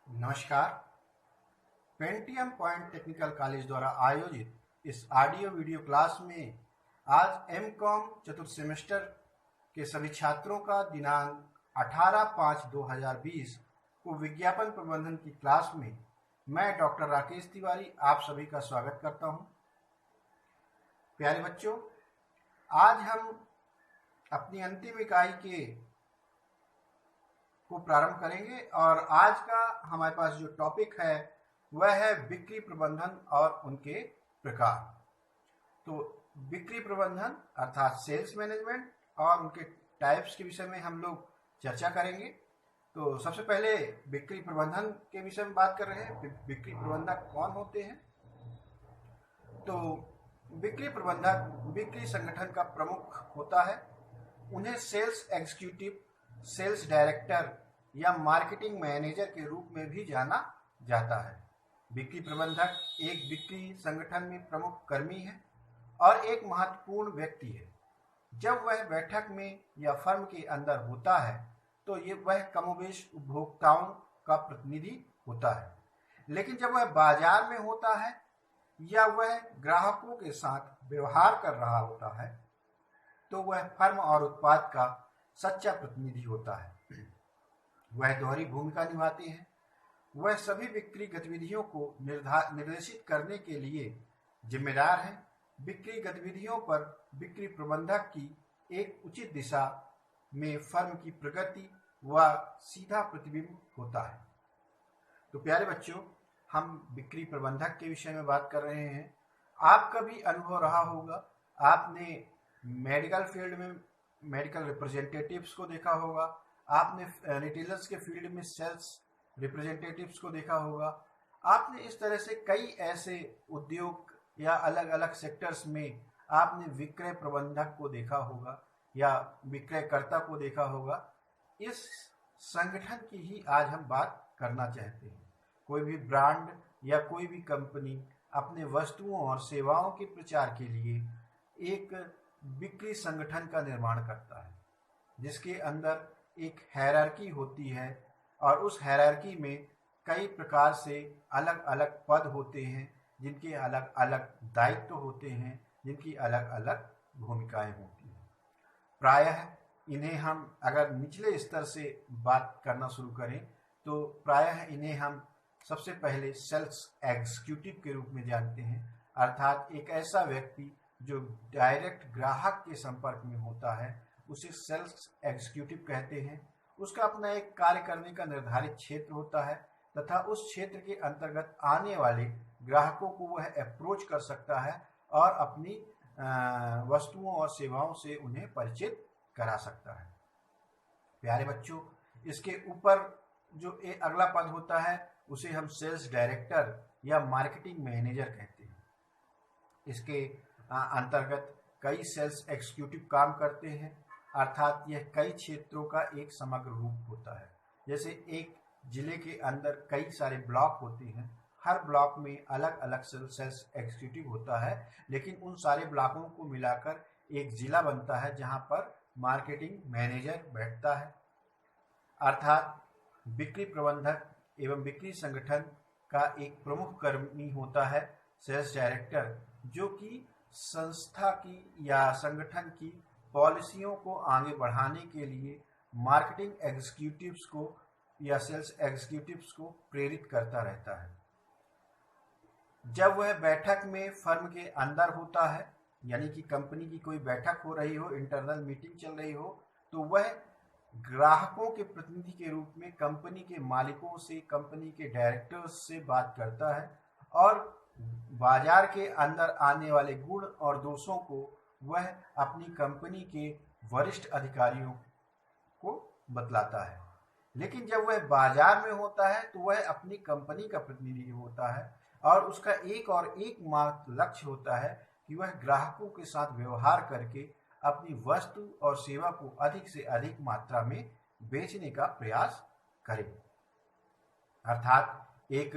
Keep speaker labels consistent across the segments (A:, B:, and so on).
A: नमस्कार। Pentium point technical college द्वारा आयोजित इस ऑडियो वीडियो क्लास में आज एमकॉम चतुर्थ सेमेस्टर के सभी छात्रों का दिनांक 18/5/2020 को विज्ञापन प्रबंधन की क्लास में मैं डॉक्टर राकेश तिवारी आप सभी का स्वागत करता हूं। प्यारे बच्चों, आज हम अपनी अंतिम इकाई को प्रारंभ करेंगे और आज का हमारे पास जो टॉपिक है वह है बिक्री प्रबंधन और उनके प्रकार। तो बिक्री प्रबंधन अर्थात सेल्स मैनेजमेंट और उनके टाइप्स के विषय में हम लोग चर्चा करेंगे। तो सबसे पहले बिक्री प्रबंधन के विषय में बात कर रहे हैं। बिक्री प्रबंधक कौन होते हैं? तो बिक्री प्रबंधक बिक्री संगठन का प्रमुख होता है। उन्हें सेल्स एग्जीक्यूटिव, सेल्स डायरेक्टर या मार्केटिंग मैनेजर के रूप में भी जाना जाता है। बिक्री प्रबंधक एक बिक्री संगठन में प्रमुख कर्मी है और एक महत्वपूर्ण व्यक्ति है। जब वह बैठक में या फर्म के अंदर होता है तो वह कमोबेश उपभोक्ताओं का प्रतिनिधि होता है, लेकिन जब वह बाजार में होता है या वह ग्राहकों के साथ व्यवहार कर रहा होता है तो वह फर्म और उत्पाद का सच्चा प्रतिनिधि होता है। वह दोहरी भूमिका निभाते हैं। वह सभी बिक्री गतिविधियों को निर्देशित करने के लिए जिम्मेदार हैं। बिक्री गतिविधियों पर बिक्री प्रबंधक की एक उचित दिशा में फर्म की प्रगति व सीधा प्रतिबिंब होता है। तो प्यारे बच्चों, हम बिक्री प्रबंधक के विषय में बात कर रहे हैं। आपका भी अनुभव रहा होगा, आपने मेडिकल फील्ड में मेडिकल रिप्रेजेंटेटिव्स को देखा होगा, आपने रिटेलर्स के फील्ड में सेल्स रिप्रेजेंटेटिव्स को देखा होगा, आपने इस तरह से कई ऐसे उद्योग या अलग अलग सेक्टर्स में आपने विक्रय प्रबंधक को देखा होगा या विक्रयकर्ता को देखा होगा। इस संगठन की ही आज हम बात करना चाहते हैं। कोई भी ब्रांड या कोई भी कंपनी अपने वस्तुओं और सेवाओं के प्रचार के लिए एक बिक्री संगठन का निर्माण करता है, जिसके अंदर एक हायरार्की होती है और उस हायरार्की में कई प्रकार से अलग अलग पद होते हैं, जिनके अलग अलग दायित्व होते हैं, जिनकी अलग अलग भूमिकाएं होती हैं। प्रायः इन्हें हम अगर निचले स्तर से बात करना शुरू करें तो प्रायः इन्हें हम सबसे पहले सेल्स एग्जीक्यूटिव के रूप में जानते हैं, अर्थात एक ऐसा व्यक्ति जो डायरेक्ट ग्राहक के संपर्क में होता है उसे सेल्स एग्जीक्यूटिव कहते हैं। उसका अपना एक कार्य करने का निर्धारित क्षेत्र होता है तथा उस क्षेत्र के अंतर्गत आने वाले ग्राहकों को वह अप्रोच कर सकता है और अपनी वस्तुओं और सेवाओं से उन्हें परिचित करा सकता है। प्यारे बच्चों, इसके ऊपर जो अगला पद होता है उसे हम सेल्स डायरेक्टर या मार्केटिंग मैनेजर कहते हैं। इसके अंतर्गत कई सेल्स एग्जीक्यूटिव काम करते हैं, अर्थात यह कई क्षेत्रों का एक समग्र रूप होता है। जैसे एक जिले के अंदर कई सारे ब्लॉक होते हैं, हर ब्लॉक में अलग अलग सेल्स एग्जीक्यूटिव होता है, लेकिन उन सारे ब्लॉकों को मिलाकर एक जिला बनता है जहां पर मार्केटिंग मैनेजर बैठता है। अर्थात बिक्री प्रबंधक एवं बिक्री संगठन का एक प्रमुख कर्मी होता है सेल्स डायरेक्टर, जो कि संस्था की या संगठन की पॉलिसियों को आगे बढ़ाने के लिए मार्केटिंग एग्जीक्यूटिव्स को या सेल्स एग्जीक्यूटिव्स को प्रेरित करता रहता है। जब वह बैठक में फर्म के अंदर होता है, यानी कि कंपनी की कोई बैठक हो रही हो, इंटरनल मीटिंग चल रही हो, तो वह ग्राहकों के प्रतिनिधि के रूप में कंपनी के मालिकों से, कंपनी के डायरेक्टर्स से बात करता है और बाजार के अंदर आने वाले गुण और दोषों को वह अपनी कंपनी के वरिष्ठ अधिकारियों को बतलाता है। लेकिन जब वह बाजार में होता है तो वह अपनी कंपनी का प्रतिनिधि होता है और उसका एक और एकमात्र लक्ष्य होता है कि वह ग्राहकों के साथ व्यवहार करके अपनी वस्तु और सेवा को अधिक से अधिक मात्रा में बेचने का प्रयास करे। अर्थात एक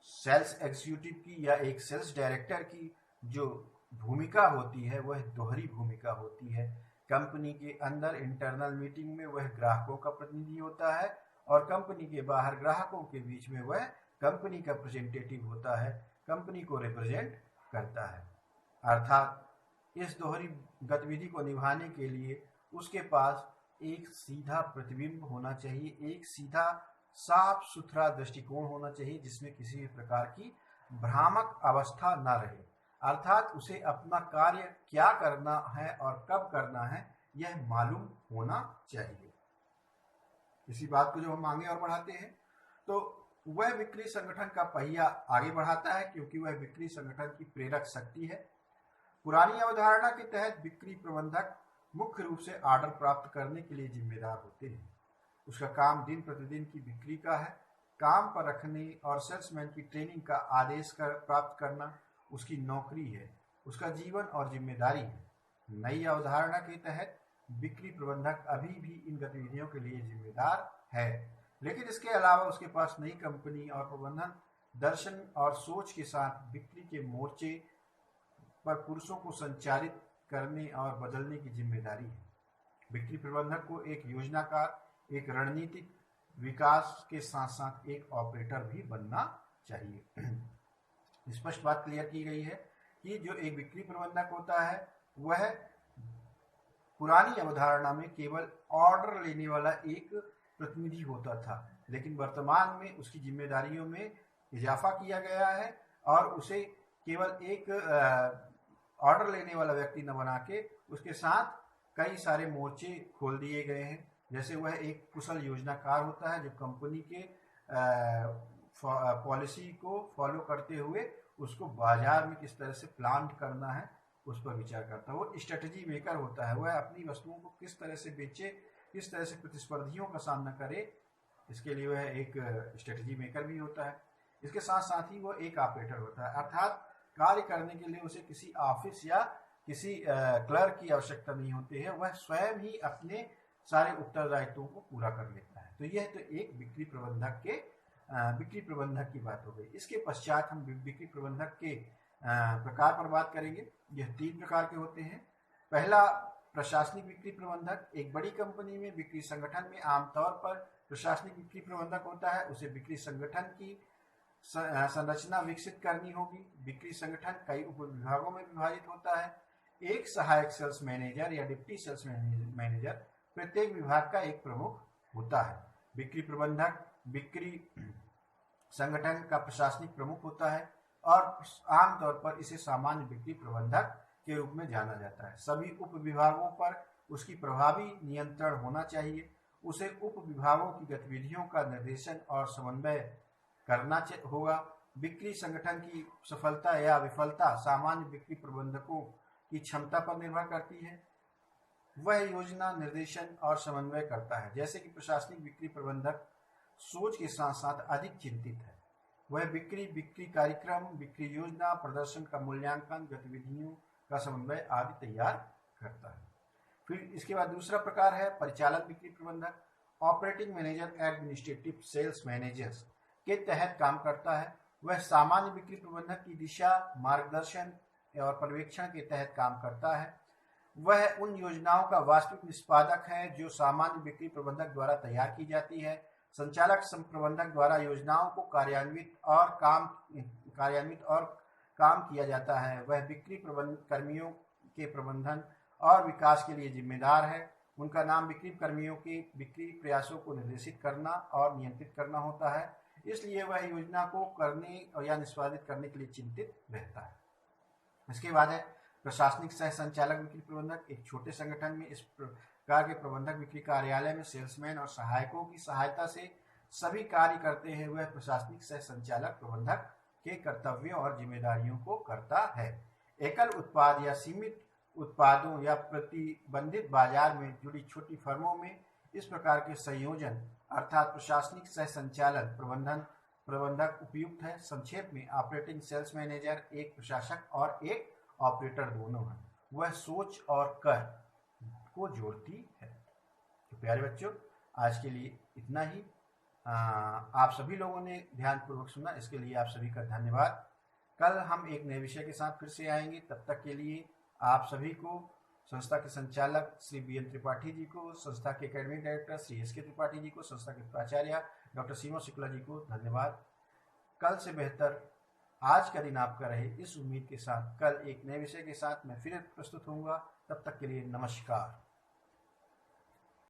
A: सेल्स एग्जीक्यूटिव की या एक सेल्स डायरेक्टर की जो भूमिका होती है वह दोहरी भूमिका होती है। कंपनी के अंदर इंटरनल मीटिंग में वह ग्राहकों का प्रतिनिधि होता है और कंपनी के बाहर ग्राहकों के बीच में वह कंपनी का रिप्रेजेंटेटिव होता है, कंपनी को रिप्रेजेंट करता है। अर्थात इस दोहरी गतिविधि को निभाने के लिए उसके पास एक सीधा प्रतिबिंब होना चाहिए, एक सीधा साफ सुथरा दृष्टिकोण होना चाहिए जिसमें किसी भी प्रकार की भ्रामक अवस्था न रहे। अर्थात उसे अपना कार्य क्या करना है और कब करना है यह मालूम होना चाहिए। इसी बात को जब हम आगे और बढ़ाते हैं तो वह बिक्री संगठन का पहिया आगे बढ़ाता है, क्योंकि वह बिक्री संगठन की प्रेरक शक्ति है। पुरानी अवधारणा के तहत बिक्री प्रबंधक मुख्य रूप से ऑर्डर प्राप्त करने के लिए जिम्मेदार होते हैं। उसका काम दिन प्रतिदिन की बिक्री का है। काम पर रखने और सेल्समैन की ट्रेनिंग का आदेश प्राप्त करना उसकी नौकरी है, उसका जीवन और जिम्मेदारी है। नई अवधारणा के तहत बिक्री प्रबंधक अभी भी इन गतिविधियों के लिए जिम्मेदार है, लेकिन इसके अलावा उसके पास नई कंपनी और प्रबंधन दर्शन और सोच के साथ बिक्री के मोर्चे पर पुरुषों को संचालित करने और बदलने की जिम्मेदारी है। बिक्री प्रबंधक को एक योजनाकार, एक रणनीतिक विकास के साथ साथ एक ऑपरेटर भी बनना चाहिए। स्पष्ट बात क्लियर की गई है कि जो एक बिक्री प्रबंधक होता है वह पुरानी अवधारणा में केवल ऑर्डर लेने वाला एक प्रतिनिधि होता था, लेकिन वर्तमान में उसकी जिम्मेदारियों में इजाफा किया गया है और उसे केवल एक ऑर्डर लेने वाला व्यक्ति न बना के उसके साथ कई सारे मोर्चे खोल दिए गए हैं। जैसे वह एक कुशल योजनाकार होता है जो कंपनी के पॉलिसी को फॉलो करते हुए उसको बाजार में किस तरह से प्लान करना है उस पर विचार करता है। वो स्ट्रेटजी मेकर होता है, वह अपनी वस्तुओं को किस तरह से बेचे, किस तरह से प्रतिस्पर्धियों का सामना करे, इसके लिए वह एक स्ट्रेटजी मेकर भी होता है। इसके साथ साथ ही वह एक ऑपरेटर होता है, अर्थात कार्य करने के लिए उसे किसी ऑफिस या किसी क्लर्क की आवश्यकता नहीं होती है, वह स्वयं ही अपने सारे उत्तरदायित्वों को पूरा कर लेता है। तो यह तो एक बिक्री प्रबंधक की बात हो गई। इसके पश्चात हम बिक्री प्रबंधक के प्रकार पर बात करेंगे। यह 3 प्रकार के होते हैं। पहला, प्रशासनिक बिक्री प्रबंधक। एक बड़ी कंपनी में बिक्री संगठन में आमतौर पर प्रशासनिक बिक्री प्रबंधक होता है। उसे बिक्री संगठन की संरचना विकसित करनी होगी। बिक्री संगठन कई उप विभागों में विभाजित होता है। एक सहायक सेल्स मैनेजर या डिप्टी सेल्स मैनेजर प्रत्येक विभाग का एक प्रमुख होता है। बिक्री प्रबंधक बिक्री संगठन का प्रशासनिक प्रमुख होता है और आमतौर पर इसे सामान्य बिक्री प्रबंधक के रूप में जाना जाता है। सभी उप विभागों पर उसकी प्रभावी नियंत्रण होना चाहिए। उसे उप विभागों की गतिविधियों का निर्देशन और समन्वय करना होगा। बिक्री संगठन की सफलता या विफलता सामान्य बिक्री प्रबंधकों की क्षमता पर निर्भर करती है। वह योजना, निर्देशन और समन्वय करता है। जैसे कि प्रशासनिक बिक्री प्रबंधक सोच के साथ साथ अधिक चिंतित है। वह बिक्री कार्यक्रम, बिक्री योजना, प्रदर्शन का मूल्यांकन, गतिविधियों का समन्वय आदि तैयार करता है। फिर इसके बाद दूसरा प्रकार है परिचालन बिक्री प्रबंधक। Operating manager administrative sales managers के तहत काम करता है। वह सामान्य बिक्री प्रबंधक की दिशा, मार्गदर्शन और पर्यवेक्षण के तहत काम करता है। वह उन योजनाओं का वास्तविक निष्पादक है जो सामान्य बिक्री प्रबंधक द्वारा तैयार की जाती है। संचालक प्रबंधक द्वारा योजनाओं को कार्यान्वित और काम किया जाता है। वह बिक्री कर्मियों के प्रबंधन और विकास के लिए जिम्मेदार है। उनका नाम बिक्री कर्मियों के बिक्री प्रयासों को निर्देशित करना और नियंत्रित करना होता है, इसलिए वह योजना को करने और या निष्पादित करने के लिए चिंतित रहता है। इसके बाद है प्रशासनिक सह संचालक बिक्री प्रबंधक। एक छोटे संगठन में इस प्रकार के प्रबंधक बिक्री कार्यालय में सेल्समैन और सहायकों की सहायता से सभी कार्य करते हैं। वह प्रशासनिक सह संचालक प्रबंधक के कर्तव्यों और जिम्मेदारियों को करता है। एकल उत्पाद या सीमित उत्पादों या प्रतिबंधित बाजार में जुड़ी छोटी फर्मों में इस प्रकार के संयोजन अर्थात प्रशासनिक सह संचालन प्रबंधक उपयुक्त है। संक्षेप में ऑपरेटिंग सेल्स मैनेजर एक प्रशासक और एक ऑपरेटर दोनों है। वह सोच और कर को जोड़ती है। तो प्यारे बच्चों, आज के लिए इतना ही। आप सभी लोगों ने ध्यानपूर्वक सुना, इसके लिए आप सभी का धन्यवाद। कल हम एक नए विषय के साथ फिर से आएंगे। तब तक के लिए आप सभी को संस्था के संचालक श्री बी.एन. त्रिपाठी जी को, संस्था के एकेडमिक डायरेक्टर श्री एस.के. त्रिपाठी जी को, संस्था के प्राचार्य डॉक्टर सीमा शुक्ला जी को धन्यवाद। कल से बेहतर आज का दिन आपका रहे, इस उम्मीद के साथ कल एक नए विषय के साथ मैं फिर प्रस्तुत होऊंगा। तब तक के लिए नमस्कार।